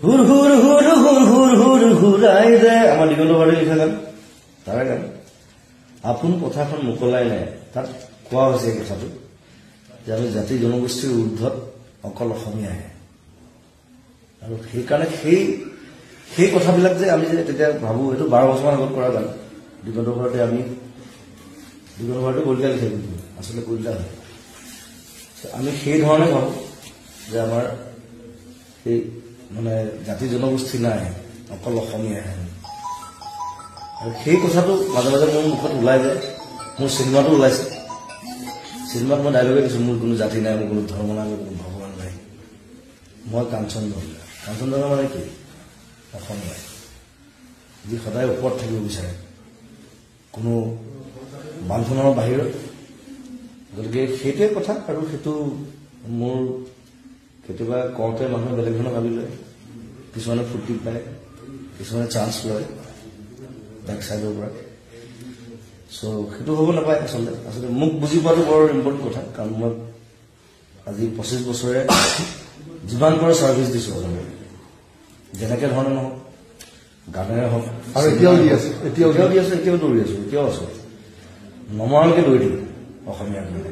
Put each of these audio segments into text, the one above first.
হুৰ হুৰ হুৰ হুৰ হুৰ হুৰ হুৰাই দে আমাৰ দিগন্ত বাৰে লিখা গান তাৰে গান আপোন পথাৰখন মোকলাই নাই তাত কোৱা হৈছে এই কথাটো যে আমি জাতি জনগোষ্ঠীৰ ঊৰ্ধত অকল অসমীয়াহে আৰু সেইকাৰণে সেই কথাবিলাক যে আমি যে তেতিয়া ভাবোঁ এইটো 12 বছৰমান আগত কৰা গান দিগন্ত বাৰতে আমি দিগন্ত বাৰতে কলিতা লিখে কিন্তু আচলতে কলিতা হয় আমি সেই ধৰণে ভাবোঁ যে আমাৰ এই মানে জাতি জনগোষ্ঠী নাই অকল অসমীয়াহে আৰু সেই কথাটো মাজে মাজে মোৰ মুখত ওলাই যায় মোৰ চিনেমাটো ওলাইছে চিনেমাত মই ডাইলগে দিছোঁ মোৰ কোনো জাতি নাই মোৰ কোনো ধৰ্ম নাই মোৰ কোনো ভগৱান নাই মই কাঞ্চনজংঘা মানে কি অসমীয়া যি সদায় ওপৰত থাকিব বিচাৰে কোনো বান্ধোনৰ বাহিৰত গতিকে সেইটোৱে কথা আৰু সেইটো মোৰ কেতিয়াবা কওঁতে মানুহে বেলেগ ধৰণে ভাবি লয় কিছুমানে ফূৰ্তি পায় কিছুমানে চান্স লয় বেক চাইডৰ পৰা চ' সেইটো হ'ব নাপায় আচলতে মোক বুজি পোৱাটো বৰ ইম্পৰ্টেণ্ট কথা কাৰণ মই আজি 25 বছৰে যিমান পাৰে ছাৰ্ভিচ দিছোঁ যেনেকৈ ধৰণে নহওক গানেৰে হওক আৰু এতিয়াও দি আছে এতিয়াও দৌৰি আছোঁ এতিয়াও আছোঁ নমৰালৈকে দৌৰি দিম অসমীয়াৰ কাৰণে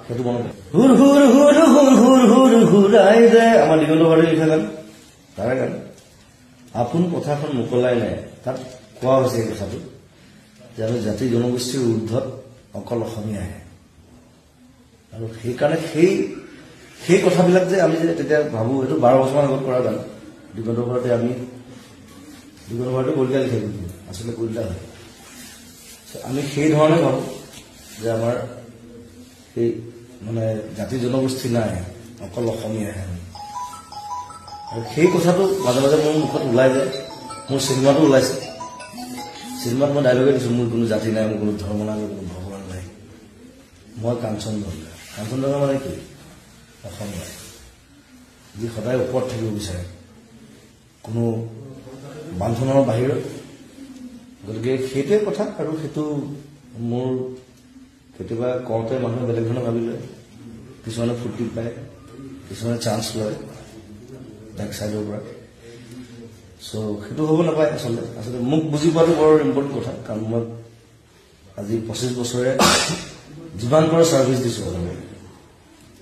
সেইটো মনত হুৰ হুৰ হুৰ হুৰ হুৰ হুৰ হুৰাই দে আমাৰ দিগন্ত বাৰে লিখা গান তাৰে গান আপোন পথাৰখন মোকলাই নাই তাত কোৱা হৈছে এই কথাটো যে আমি জাতি জনগোষ্ঠীৰ ঊৰ্ধত অকল অসমীয়াহে আৰু সেইকাৰণে সেই কথাবিলাক যে আমি যে তেতিয়া ভাবোঁ এইটো 12 বছৰমান আগত কৰা গান দিগন্ত বাৰতে আমি দিগন্ত বাৰতে কলিতা লিখে কিন্তু আচলতে কলিতা হয় আমি সেই ধৰণে ভাবোঁ যে আমাৰ এই মানে জাতি জনগোষ্ঠী নাই অকল অসমীয়াহে আৰু সেই কথাটো মাজে মাজে মোৰ মুখত ওলাই যায় মোৰ চিনেমাটো ওলাইছে চিনেমাত মই ডাইলগে দিছোঁ মোৰ কোনো জাতি নাই মোৰ কোনো ধৰ্ম নাই মোৰ কোনো ভগৱান নাই মই কাঞ্চনজংঘা মানে কি অসমীয়া যি সদায় ওপৰত থাকিব বিচাৰে কোনো বান্ধোনৰ বাহিৰত গতিকে সেইটোৱে কথা আৰু সেইটো মোৰ কেতিয়াবা কওঁতে মানুহে বেলেগ ধৰণে ভাবি লয় কিছুমানে ফূৰ্তি পায় কিছুমানে চান্স লয় বেক চাইডৰ পৰা চ' সেইটো হ'ব নাপায় আচলতে মোক বুজি পোৱাটো বৰ ইম্পৰ্টেণ্ট কথা কাৰণ মই আজি 25 বছৰে যিমান পাৰে ছাৰ্ভিচ দিছোঁ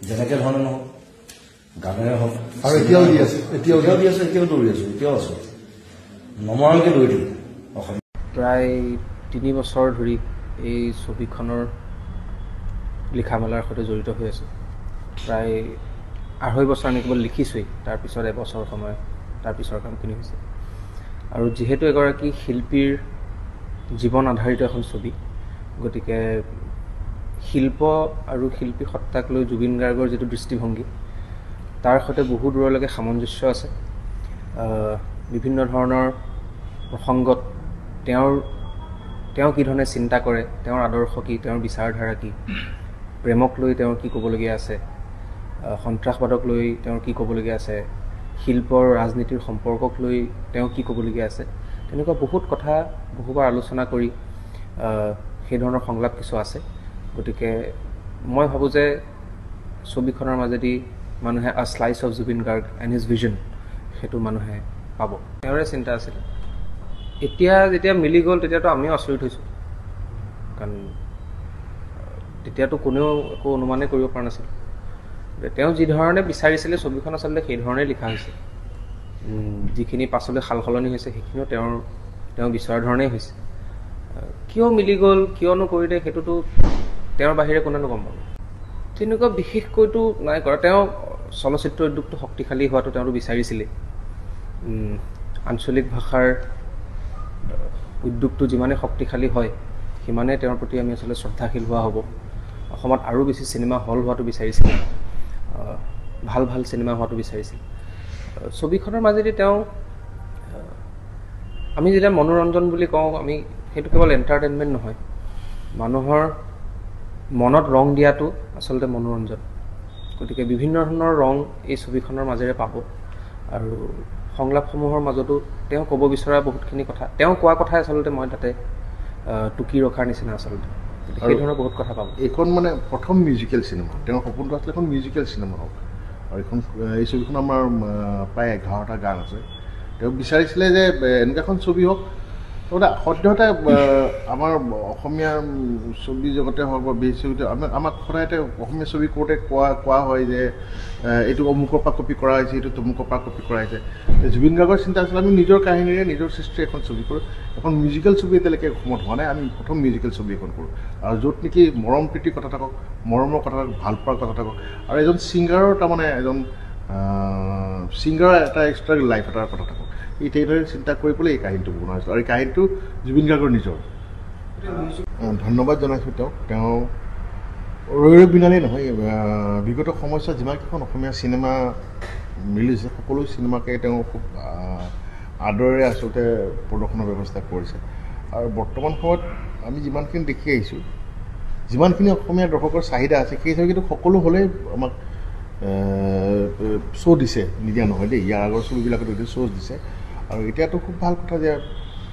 যেনেকৈ ধৰণে নহওক গানেৰে হওক আৰু এতিয়াও দি আছে এতিয়াও দৌৰি আছোঁ এতিয়াও আছোঁ নমৰালৈকে দৌৰি দিম অসমীয়া প্ৰায় 3 বছৰ ধৰি এই ছবিখনৰ লিখা মেলাৰ সৈতে জড়িত হৈ আছোঁ প্ৰায় 2.5 বছৰ আমি কেৱল লিখিছোঁৱেই তাৰপিছত এবছৰ সময় তাৰপিছৰ কামখিনি হৈছে আৰু যিহেতু এগৰাকী শিল্পীৰ জীৱন আধাৰিত এখন ছবি গতিকে শিল্প আৰু শিল্পী সত্তাক লৈ জুবিন গাৰ্গৰ যিটো দৃষ্টিভংগী তাৰ সৈতে বহু দূৰলৈকে সামঞ্জস্য আছে বিভিন্ন ধৰণৰ প্ৰসংগত তেওঁ কি ধৰণে চিন্তা কৰে তেওঁৰ আদৰ্শ কি তেওঁৰ বিচাৰধাৰা কি প্ৰেমক লৈ তেওঁৰ কি ক'বলগীয়া আছে সন্ত্ৰাসবাদক লৈ তেওঁৰ কি ক'বলগীয়া আছে শিল্পৰ ৰাজনীতিৰ সম্পৰ্কক লৈ তেওঁ কি ক'বলগীয়া আছে তেনেকুৱা বহুত কথা বহুবাৰ আলোচনা কৰি সেই ধৰণৰ সংলাপ কিছু আছে গতিকে মই ভাবোঁ যে ছবিখনৰ মাজেদি মানুহে আ slice of Zubeen Garg and his vision সেইটো মানুহে পাব তেওঁৰে চিন্তা আছিল এতিয়া যেতিয়া মিলি গ'ল তেতিয়াতো আমিও আচৰিত হৈছোঁ কাৰণ তেতিয়াতো কোনেও একো অনুমানেই কৰিব পৰা নাছিল তেওঁ যি ধৰণে বিচাৰিছিলে ছবিখন আচলতে সেই ধৰণেই লিখা হৈছে যিখিনি পাছলৈ সাল সলনি হৈছে সেইখিনিও তেওঁ বিচৰাৰ ধৰণেই হৈছে কিয় মিলি গ'ল কিয়নো কৰিলে সেইটোতো তেওঁৰ বাহিৰে কোনেনো গম পাব তেনেকুৱা বিশেষকৈতো নাই কৰা তেওঁ চলচ্চিত্ৰ উদ্যোগটো শক্তিশালী হোৱাটো তেওঁতো বিচাৰিছিলেই আঞ্চলিক ভাষাৰ উদ্যোগটো যিমানে শক্তিশালী হয় সিমানে তেওঁৰ প্ৰতি আমি আচলতে শ্ৰদ্ধাশীল হোৱা হ'ব অসমত আৰু বেছি চিনেমা হল হোৱাটো বিচাৰিছিল ভাল চিনেমা হোৱাটো বিচাৰিছিল ছবিখনৰ মাজেদি তেওঁ আমি যেতিয়া মনোৰঞ্জন বুলি কওঁ আমি সেইটো কেৱল এণ্টাৰটেইনমেণ্ট নহয় মানুহৰ মনত ৰং দিয়াটো আচলতে মনোৰঞ্জন গতিকে বিভিন্ন ধৰণৰ ৰং এই ছবিখনৰ মাজেৰে পাব আৰু সংলাপসমূহৰ মাজতো তেওঁ ক'ব বিচৰা বহুতখিনি কথা তেওঁ কোৱা কথাই আচলতে মই তাতে টুকি ৰখাৰ নিচিনা আচলতে সেই ধৰণৰ বহুত কথা পাব এইখন মানে প্ৰথম মিউজিকেল চিনেমা তেওঁৰ সপোনটো আছিলে এখন মিউজিকেল চিনেমা হওক আৰু এই ছবিখন আমাৰ প্ৰায় 11টা গান আছে তেওঁ বিচাৰিছিলে যে এনেকুৱা এখন ছবি হওক সদ্যহতে আমাৰ অসমীয়া ছবি জগতে হওক বা বিদেশী ছবিতে আমাক সদায় অসমীয়া ছবি কৰোঁতে কোৱা হয় যে এইটো অমুকৰ পৰা কপি কৰা হৈছে এইটো তমুকৰ পৰা কপি কৰা হৈছে জুবিন গাৰ্গৰ চিন্তা আছিলে আমি নিজৰ কাহিনীৰে নিজৰ সৃষ্টিৰে এখন ছবি কৰোঁ এখন মিউজিকেল ছবি এতিয়ালৈকে অসমত হোৱা নাই আমি প্ৰথম মিউজিকেল ছবি এখন কৰোঁ আৰু য'ত নেকি মৰম প্ৰীতিৰ কথা থাকক মৰমৰ কথা থাকক ভাল পোৱাৰ কথা থাকক আৰু এজন ছিংগাৰৰ তাৰমানে এজন ছিংগাৰৰ এটা এক্সট্ৰা লাইফ এটাৰ কথা থাকক এই তেনেদৰে চিন্তা কৰি পেলাই এই কাহিনীটো বনোৱা হৈছিল আৰু এই কাহিনীটো জুবিন গাৰ্গৰ নিজৰ ধন্যবাদ জনাইছোঁ তেওঁ ৰৈ বিনালেই নহয় বিগত সময়ছোৱাত যিমানকেইখন অসমীয়া চিনেমা ৰিলিজ সকলো চিনেমাকে তেওঁ খুব আদৰেৰে আচলতে প্ৰদৰ্শনৰ ব্যৱস্থা কৰিছে আৰু বৰ্তমান সময়ত আমি যিমানখিনি দেখি আহিছোঁ যিমানখিনি অসমীয়া দৰ্শকৰ চাহিদা আছে সেই হিচাপে কিন্তু সকলো হ'লেই আমাক শ্ব' দিছে নিদিয়া নহয় দেই ইয়াৰ আগৰ ছবিবিলাকত শ্ব' দিছে আৰু এতিয়াতো খুব ভাল কথা যে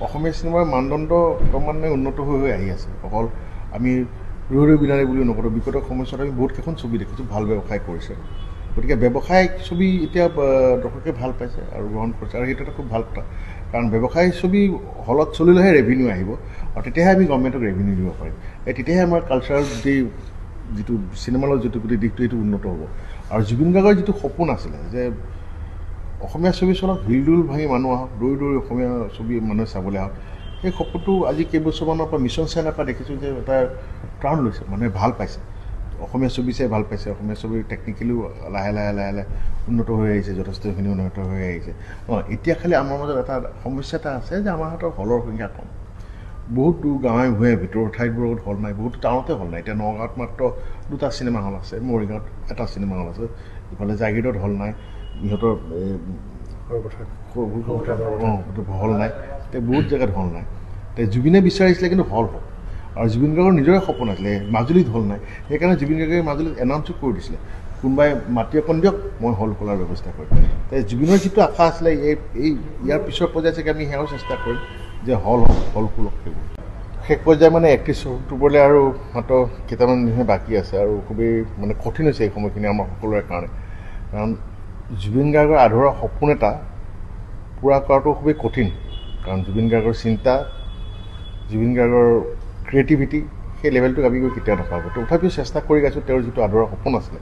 অসমীয়া চিনেমাৰ মানদণ্ড ক্ৰমান্বয়ে উন্নত হৈ আহি আছে অকল আমি ৰৈ বিনালে বুলিও নকৰোঁ বিগত সময়ছোৱাত আমি বহুতকেইখন ছবি দেখিছোঁ ভাল ব্যৱসায় কৰিছে গতিকে ব্যৱসায়িক ছবি এতিয়া দৰ্শকে ভাল পাইছে আৰু গ্ৰহণ কৰিছে আৰু সেইটো এটা খুব ভাল কথা কাৰণ ব্যৱসায়িক ছবি হলত চলিলেহে ৰেভিনিউ আহিব আৰু তেতিয়াহে আমি গভৰ্ণমেণ্টক ৰেভিনিউ দিব পাৰিম তেতিয়াহে আমাৰ কালচাৰেল যিটো চিনেমাৰ যিটো গোটেই দিশটো এইটো উন্নত হ'ব আৰু জুবিন গাৰ্গৰ যিটো সপোন আছিলে যে অসমীয়া ছবি চলক হিলডুল ভাঙি মানুহ আহক দৌৰি দৌৰি অসমীয়া ছবি মানুহে চাবলৈ আহক সেই সপোনটো আজি কেইবছৰমানৰ পৰা মিছন চাইনাৰ পৰা দেখিছোঁ যে এটা টাৰ্ণ লৈছে মানুহে ভাল পাইছে অসমীয়া ছবি চাই ভাল পাইছে অসমীয়া ছবিৰ টেকনিকেলিও লাহে লাহে উন্নত হৈ আহিছে যথেষ্টখিনি উন্নত হৈ আহিছে এতিয়া খালি আমাৰ মাজত এটা সমস্যা এটা আছে যে আমাৰ হাতৰ হলৰ সংখ্যা কম বহুত দূৰ গাঁৱে ভূঞে ভিতৰৰ ঠাইবোৰত হল নাই বহুত টাউনতে হল নাই এতিয়া নগাঁৱত মাত্ৰ 2টা চিনেমা হল আছে মৰিগাঁৱত এটা চিনেমা হল আছে ইফালে জাগিৰোডত হল নাই ইহঁতৰ হল নাই বহুত জেগাত হল নাই জুবিনে বিচাৰিছিলে কিন্তু হল হওক আৰু জুবিন গাৰ্গৰ নিজৰে সপোন আছিলে মাজুলীত হল নাই সেইকাৰণে জুবিন গাৰ্গে মাজুলীত এনাউন্সো কৰি দিছিলে কোনোবাই মাটি অকণ দিয়ক মই হল খোলাৰ ব্যৱস্থা কৰিম জুবিনৰ যিটো আশা আছিলে ইয়াৰ পিছৰ পৰ্যায়ত চাগে আমি সেয়াও চেষ্টা কৰিম যে হল খোলক সেইবোৰ শেষ পৰ্যায় মানে 31 অক্টোবৰলৈ আৰু মাত্ৰ কেইটামান দিনহে বাকী আছে আৰু খুবেই মানে কঠিন হৈছে এই সময়খিনি আমাৰ সকলোৰে কাৰণে কাৰণ জুবিন গাৰ্গৰ আধৰুৱা সপোন এটা পূৰা কৰাটো খুবেই কঠিন কাৰণ জুবিন গাৰ্গৰ চিন্তা জুবিন গাৰ্গৰ ক্ৰিয়েটিভিটি সেই লেভেলটোক আমি গৈ কেতিয়াও নাপাব তথাপিও চেষ্টা কৰি গৈছোঁ তেওঁৰ যিটো আধৰুৱা সপোন আছিলে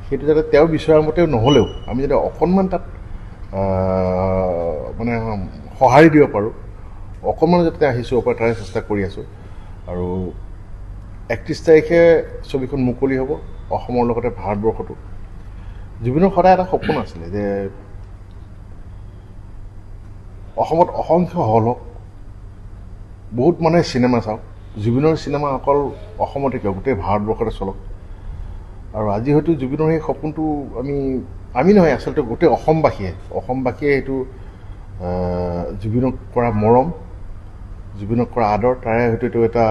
সেইটো যাতে তেওঁ বিচৰাৰ মতেও নহ'লেও আমি যাতে অকণমান তাত মানে সঁহাৰি দিব পাৰোঁ অকণমান যাতে আহিছোঁ ওপৰত তাৰে চেষ্টা কৰি আছোঁ আৰু 31 তাৰিখে ছবিখন মুকলি হ'ব অসমৰ লগতে ভাৰতবৰ্ষতো জুবিনৰ সদায় এটা সপোন আছিলে যে অসমত অসংখ্য হল হওক বহুত মানুহে চিনেমা চাওক জুবিনৰ চিনেমা অকল অসমতে কিয় গোটেই ভাৰতবৰ্ষতে চলক আৰু আজি হয়তো জুবিনৰ সেই সপোনটো আমি নহয় আচলতে গোটেই অসমবাসীয়ে এইটো জুবিনক কৰা মৰম জুবিনক কৰা আদৰ তাৰে হয়তো এইটো এটা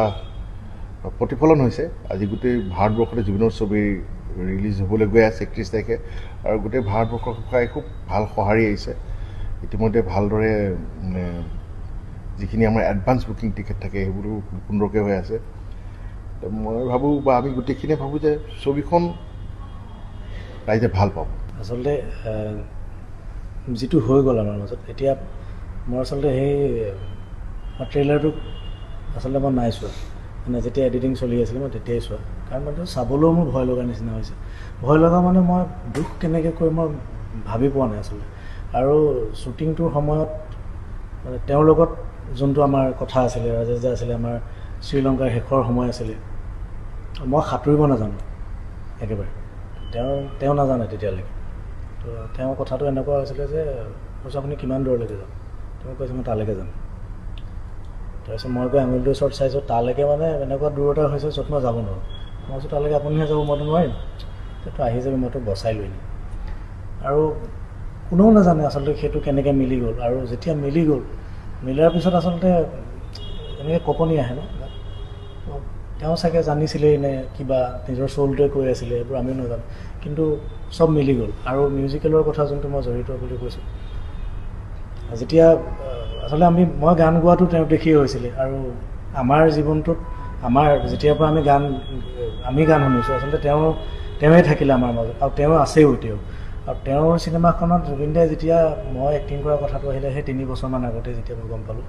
প্ৰতিফলন হৈছে আজি গোটেই ভাৰতবৰ্ষতে জুবিনৰ ছবি ৰিলিজ হ'বলৈ গৈ আছে 31 তাৰিখে আৰু গোটেই ভাৰতবৰ্ষৰ সহায় খুব ভাল সঁহাৰি আহিছে ইতিমধ্যে ভালদৰে মানে যিখিনি আমাৰ এডভান্স বুকিং টিকেট থাকে সেইবোৰো সুন্দৰকৈ হৈ আছে মই ভাবোঁ বা আমি গোটেইখিনিয়ে ভাবোঁ যে ছবিখন ৰাইজে ভাল পাব আচলতে যিটো হৈ গ'ল আমাৰ মাজত এতিয়া মই আচলতে সেই ট্ৰেইলাৰটোক আচলতে মই নাই চোৱা মানে যেতিয়া এডিটিং চলি আছিলে মই তেতিয়াই চোৱা কাৰণ মানে চাবলৈও মোৰ ভয় লগা নিচিনা হৈছে ভয় লগা মানে মই দুখ কেনেকৈ কৰি মই ভাবি পোৱা নাই আচলতে আৰু শ্বুটিংটোৰ সময়ত মানে তেওঁৰ লগত যোনটো আমাৰ কথা আছিলে ৰাজেশ দা আছিলে আমাৰ শ্ৰীলংকাৰ শেষৰ সময় আছিলে মই সাঁতুৰিব নাজানো একেবাৰে তেওঁ নাজানে তেতিয়ালৈকে তো তেওঁৰ কথাটো এনেকুৱা হৈছিলে যে কৈছে আপুনি কিমান দূৰলৈকে যাম তেওঁ কৈছে মই তালৈকে যাম তাৰপিছত মই গৈ আঙুলিটো ওচৰত চাইছোঁ তালৈকে মানে এনেকুৱা দূৰতে হৈছে য'ত মই যাব নোৱাৰোঁ মই কৈছোঁ তালৈকে আপুনিহে যাব মইতো নোৱাৰিম তেতিয়া আহি যাবি মইতো বচাই লৈ নিম আৰু কোনেও নাজানে আচলতে সেইটো কেনেকৈ মিলি গ'ল আৰু যেতিয়া মিলি গ'ল মিলাৰ পিছত আচলতে এনেকৈ কঁপনি আহে ন তেওঁ চাগে জানিছিলেই নে কিবা নিজৰ চলটোৱে কৈ আছিলে এইবোৰ আমিও নাজানো কিন্তু চব মিলি গ'ল আৰু মিউজিকেলৰ কথা যোনটো মই জড়িত বুলি কৈছোঁ যেতিয়া আচলতে মই গান গোৱাটো তেওঁ দেখিয়ে হৈছিলে আৰু আমাৰ জীৱনটোত আমাৰ যেতিয়াৰ পৰা আমি গান শুনিছোঁ আচলতে তেওঁৱে থাকিলে আমাৰ মাজত আৰু তেওঁ আছেও এতিয়াও আৰু তেওঁৰ চিনেমাখনত জুবিন দাই যেতিয়া মই এক্টিং কৰা কথাটো আহিলে সেই 3 বছৰমান আগতে যেতিয়া মই গম পালোঁ,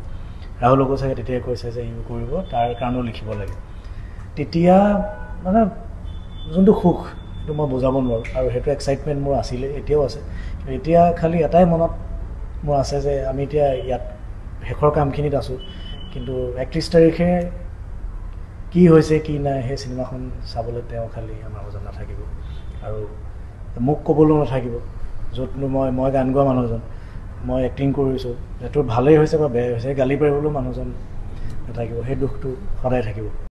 ৰাহুলকো চাগে তেতিয়াই কৈছে যে ইউ কৰিব, তাৰ কাৰণেও লিখিব লাগে। তেতিয়া মানে যোনটো সুখ সেইটো মই বুজাব নোৱাৰোঁ, আৰু সেইটো এক্সাইটমেণ্ট মোৰ আছিলে, এতিয়াও আছে। এতিয়া খালি এটাই মনত মোৰ আছে যে আমি এতিয়া ইয়াত শেষৰ কামখিনিত আছোঁ, কিন্তু 31 তাৰিখে কি হৈছে কি নাই সেই চিনেমাখন চাবলৈ তেওঁ খালি আমাৰ মাজত নাথাকিব, আৰু মোক ক'বলৈও নাথাকিব। য'তনো মই গান গোৱা মানুহজন, মই এক্টিং কৰিছোঁ, সেইটো ভালেই হৈছে বা বেয়া হৈছে, গালি পাৰিবলৈও মানুহজন নাথাকিব, সেই দুখটো সদায় থাকিব।